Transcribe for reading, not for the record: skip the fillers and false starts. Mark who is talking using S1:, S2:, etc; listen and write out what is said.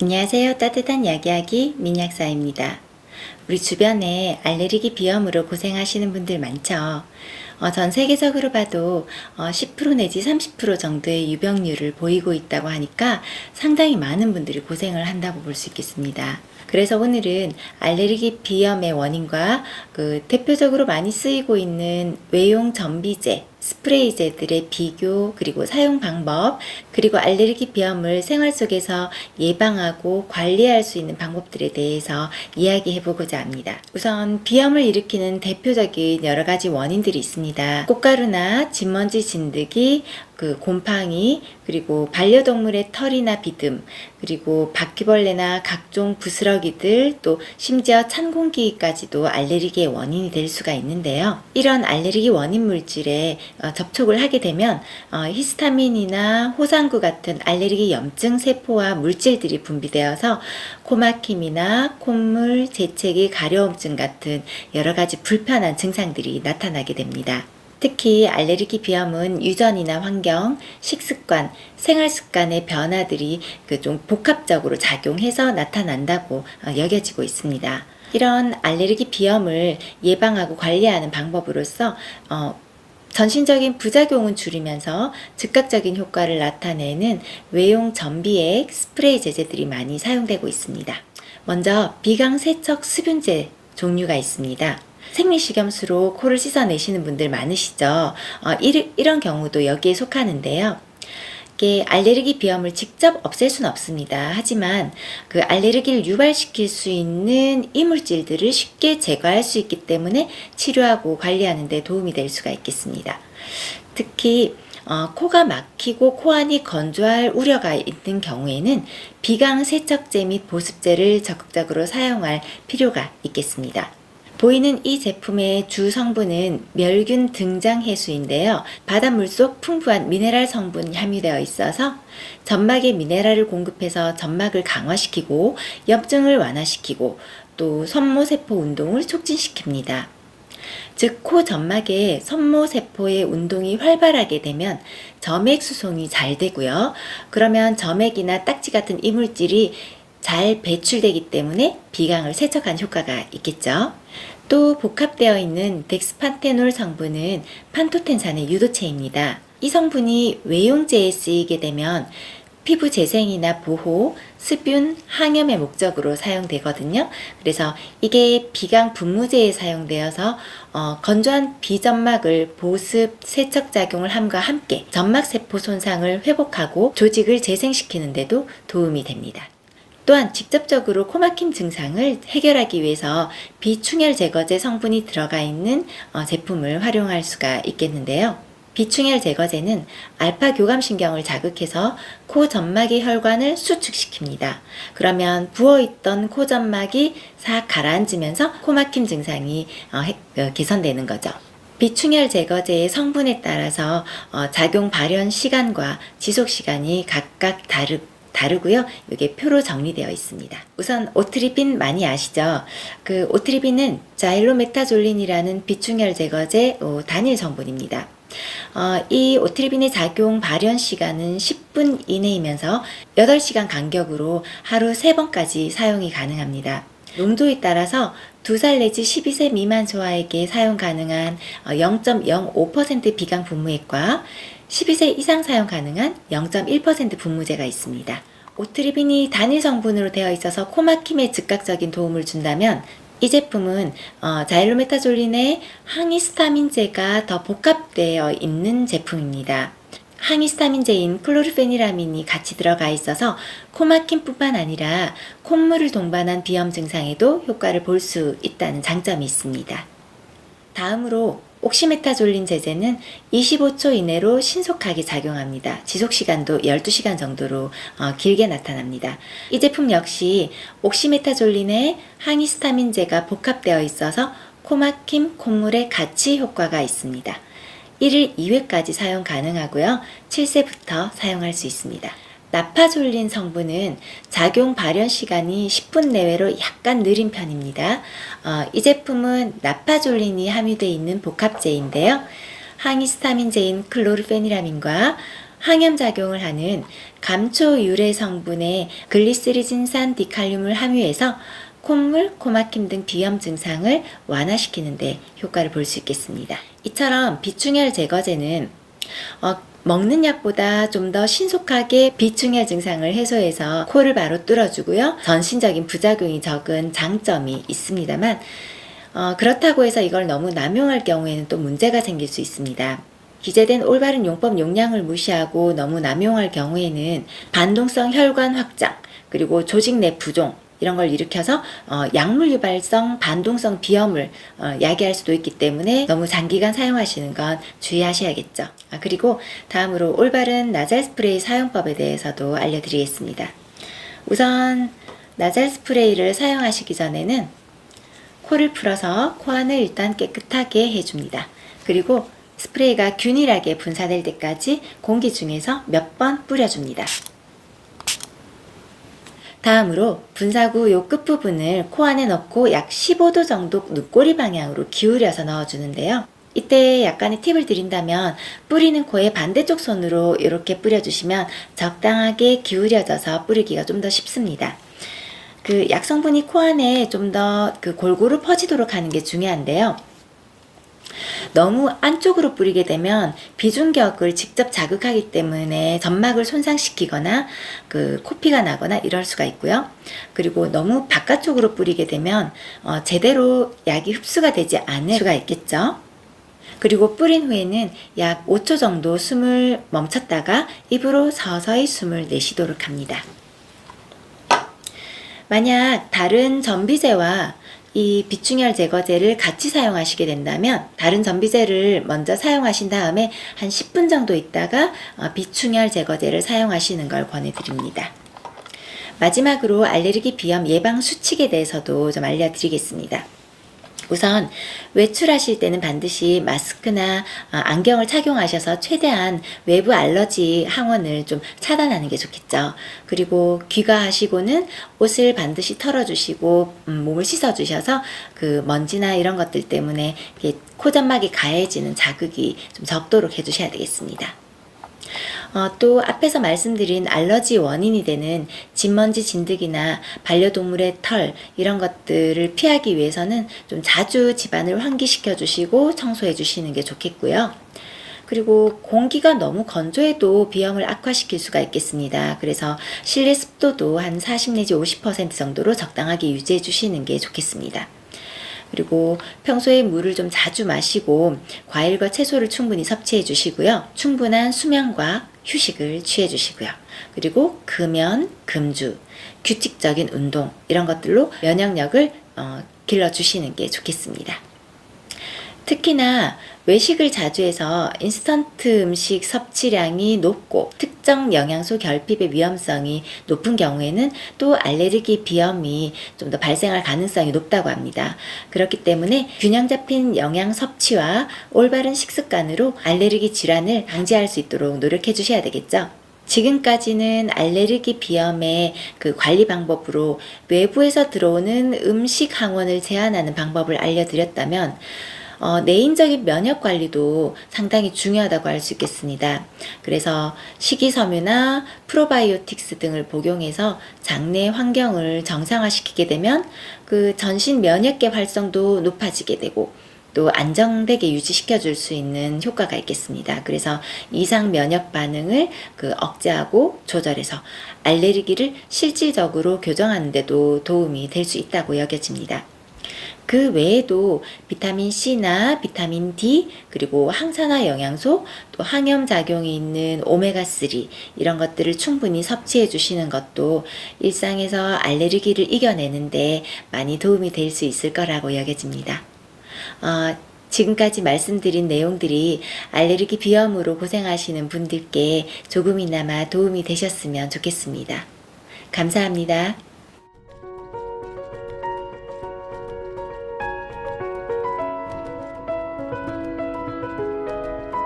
S1: 안녕하세요. 따뜻한 이야기하기 민약사입니다. 우리 주변에 알레르기 비염으로 고생하시는 분들 많죠. 전 세계적으로 봐도 10% 내지 30% 정도의 유병률을 보이고 있다고 하니까 상당히 많은 분들이 고생을 한다고 볼 수 있겠습니다. 그래서 오늘은 알레르기 비염의 원인과 대표적으로 많이 쓰이고 있는 외용 전비제, 스프레이제들의 비교, 그리고 사용 방법, 그리고 알레르기 비염을 생활 속에서 예방하고 관리할 수 있는 방법들에 대해서 이야기해 보고자 합니다. 우선 비염을 일으키는 대표적인 여러 가지 원인들이 있습니다. 꽃가루나 진먼지 진드기, 곰팡이, 그리고 반려동물의 털이나 비듬, 그리고 바퀴벌레나 각종 부스러기들, 또 심지어 찬 공기까지도 알레르기의 원인이 될 수가 있는데요. 이런 알레르기 원인 물질에 접촉을 하게 되면 히스타민이나 호상구 같은 알레르기 염증 세포와 물질들이 분비되어서 코막힘이나 콧물, 재채기, 가려움증 같은 여러 가지 불편한 증상들이 나타나게 됩니다. 특히 알레르기 비염은 유전이나 환경, 식습관, 생활습관의 변화들이 좀 복합적으로 작용해서 나타난다고 여겨지고 있습니다. 이런 알레르기 비염을 예방하고 관리하는 방법으로서 전신적인 부작용은 줄이면서 즉각적인 효과를 나타내는 외용 전비액, 스프레이 제제들이 많이 사용되고 있습니다. 먼저 비강세척 수분제 종류가 있습니다. 생리식염수로 코를 씻어내시는 분들 많으시죠. 이런 경우도 여기에 속하는데요. 이게 알레르기 비염을 직접 없앨 수는 없습니다. 하지만 그 알레르기를 유발시킬 수 있는 이물질들을 쉽게 제거할 수 있기 때문에 치료하고 관리하는 데 도움이 될 수가 있겠습니다. 특히 코가 막히고 코안이 건조할 우려가 있는 경우에는 비강세척제 및 보습제를 적극적으로 사용할 필요가 있겠습니다. 보이는 이 제품의 주 성분은 멸균 등장해수인데요. 바닷물 속 풍부한 미네랄 성분이 함유되어 있어서 점막에 미네랄을 공급해서 점막을 강화시키고 염증을 완화시키고 또 섬모세포 운동을 촉진시킵니다. 즉, 코 점막에 섬모세포의 운동이 활발하게 되면 점액 수송이 잘 되고요. 그러면 점액이나 딱지 같은 이물질이 잘 배출되기 때문에 비강을 세척한 효과가 있겠죠. 또 복합되어 있는 덱스판테놀 성분은 판토텐산의 유도체입니다. 이 성분이 외용제에 쓰이게 되면 피부 재생이나 보호, 습균, 항염의 목적으로 사용되거든요. 그래서 이게 비강 분무제에 사용되어서 건조한 비점막을 보습, 세척 작용을 함과 함께 점막세포 손상을 회복하고 조직을 재생시키는 데도 도움이 됩니다. 또한 직접적으로 코막힘 증상을 해결하기 위해서 비충혈 제거제 성분이 들어가 있는 제품을 활용할 수가 있겠는데요. 비충혈 제거제는 알파 교감신경을 자극해서 코 점막의 혈관을 수축시킵니다. 그러면 부어있던 코 점막이 싹 가라앉으면서 코막힘 증상이 개선되는 거죠. 비충혈 제거제의 성분에 따라서 작용 발현 시간과 지속 시간이 각각 다르고요. 이게 표로 정리되어 있습니다. 우선 오트리빈 많이 아시죠? 그 오트리빈은 자일로메타졸린이라는 비충혈 제거제 단일 성분입니다. 이 오트리빈의 작용 발현 시간은 10분 이내이면서 8시간 간격으로 하루 3번까지 사용이 가능합니다. 농도에 따라서 2살 내지 12세 미만 소아에게 사용 가능한 0.05% 비강 분무액과 12세 이상 사용 가능한 0.1% 분무제가 있습니다. 오트리빈이 단일 성분으로 되어 있어서 코막힘에 즉각적인 도움을 준다면 이 제품은 자일로메타졸린의 항히스타민제가 더 복합되어 있는 제품입니다. 항히스타민제인 클로르페니라민이 같이 들어가 있어서 코막힘뿐만 아니라 콧물을 동반한 비염 증상에도 효과를 볼 수 있다는 장점이 있습니다. 다음으로 옥시메타졸린 제제는 25초 이내로 신속하게 작용합니다. 지속시간도 12시간 정도로 길게 나타납니다. 이 제품 역시 옥시메타졸린의 항히스타민제가 복합되어 있어서 코막힘, 콧물에 같이 효과가 있습니다. 1일 2회까지 사용 가능하고요. 7세부터 사용할 수 있습니다. 나파졸린 성분은 작용 발현 시간이 10분 내외로 약간 느린 편입니다. 이 제품은 나파졸린이 함유되어 있는 복합제인데요. 항히스타민제인 클로르페니라민과 항염작용을 하는 감초 유래 성분의 글리세리진산 디칼륨을 함유해서 콧물, 코막힘 등 비염 증상을 완화시키는 데 효과를 볼 수 있겠습니다. 이처럼 비충혈 제거제는 먹는 약보다 좀 더 신속하게 비충혈 증상을 해소해서 코를 바로 뚫어주고요. 전신적인 부작용이 적은 장점이 있습니다만 그렇다고 해서 이걸 너무 남용할 경우에는 또 문제가 생길 수 있습니다. 기재된 올바른 용법 용량을 무시하고 너무 남용할 경우에는 반동성 혈관 확장, 그리고 조직 내 부종 이런 걸 일으켜서 약물 유발성 반동성 비염을 야기할 수도 있기 때문에 너무 장기간 사용하시는 건 주의하셔야겠죠. 그리고 다음으로 올바른 나잘 스프레이 사용법에 대해서도 알려드리겠습니다. 우선 나잘 스프레이를 사용하시기 전에는 코를 풀어서 코안을 일단 깨끗하게 해줍니다. 그리고 스프레이가 균일하게 분사될 때까지 공기 중에서 몇 번 뿌려줍니다. 다음으로 분사구 요 끝부분을 코 안에 넣고 약 15도 정도 눈꼬리 방향으로 기울여서 넣어주는데요. 이때 약간의 팁을 드린다면 뿌리는 코의 반대쪽 손으로 이렇게 뿌려주시면 적당하게 기울여져서 뿌리기가 좀 더 쉽습니다. 그 약성분이 코 안에 좀 더 골고루 퍼지도록 하는 게 중요한데요. 너무 안쪽으로 뿌리게 되면 비중격을 직접 자극하기 때문에 점막을 손상시키거나 코피가 나거나 이럴 수가 있고요. 그리고 너무 바깥쪽으로 뿌리게 되면 제대로 약이 흡수가 되지 않을 수가 있겠죠. 그리고 뿌린 후에는 약 5초 정도 숨을 멈췄다가 입으로 서서히 숨을 내쉬도록 합니다. 만약 다른 전비제와 이 비충혈 제거제를 같이 사용하시게 된다면 다른 전비제를 먼저 사용하신 다음에 한 10분 정도 있다가 비충혈 제거제를 사용하시는 걸 권해드립니다. 마지막으로 알레르기 비염 예방 수칙에 대해서도 좀 알려드리겠습니다. 우선 외출하실 때는 반드시 마스크나 안경을 착용하셔서 최대한 외부 알러지 항원을 좀 차단하는 게 좋겠죠. 그리고 귀가하시고는 옷을 반드시 털어주시고 몸을 씻어주셔서 먼지나 이런 것들 때문에 코점막이 가해지는 자극이 좀 적도록 해주셔야 되겠습니다. 또 앞에서 말씀드린 알러지 원인이 되는 진먼지 진드기나 반려동물의 털 이런 것들을 피하기 위해서는 좀 자주 집안을 환기시켜 주시고 청소해 주시는 게 좋겠고요. 그리고 공기가 너무 건조해도 비염을 악화시킬 수가 있겠습니다. 그래서 실내 습도도 한 40 내지 50% 정도로 적당하게 유지해 주시는 게 좋겠습니다. 그리고 평소에 물을 좀 자주 마시고 과일과 채소를 충분히 섭취해 주시고요. 충분한 수면과 휴식을 취해 주시고요. 그리고 금연, 금주, 규칙적인 운동 이런 것들로 면역력을 길러주시는 게 좋겠습니다. 특히나 외식을 자주 해서 인스턴트 음식 섭취량이 높고 특정 영양소 결핍의 위험성이 높은 경우에는 또 알레르기 비염이 좀 더 발생할 가능성이 높다고 합니다. 그렇기 때문에 균형 잡힌 영양 섭취와 올바른 식습관으로 알레르기 질환을 방지할 수 있도록 노력해 주셔야 되겠죠. 지금까지는 알레르기 비염의 관리 방법으로 외부에서 들어오는 음식 항원을 제한하는 방법을 알려드렸다면 내인적인 면역 관리도 상당히 중요하다고 할 수 있겠습니다. 그래서 식이섬유나 프로바이오틱스 등을 복용해서 장내 환경을 정상화시키게 되면 전신 면역계 활성도 높아지게 되고 또 안정되게 유지시켜 줄 수 있는 효과가 있겠습니다. 그래서 이상 면역 반응을 억제하고 조절해서 알레르기를 실질적으로 교정하는 데도 도움이 될 수 있다고 여겨집니다. 그 외에도 비타민 C나 비타민 D 그리고 항산화 영양소 또 항염작용이 있는 오메가3 이런 것들을 충분히 섭취해 주시는 것도 일상에서 알레르기를 이겨내는데 많이 도움이 될 수 있을 거라고 여겨집니다. 지금까지 말씀드린 내용들이 알레르기 비염으로 고생하시는 분들께 조금이나마 도움이 되셨으면 좋겠습니다. 감사합니다.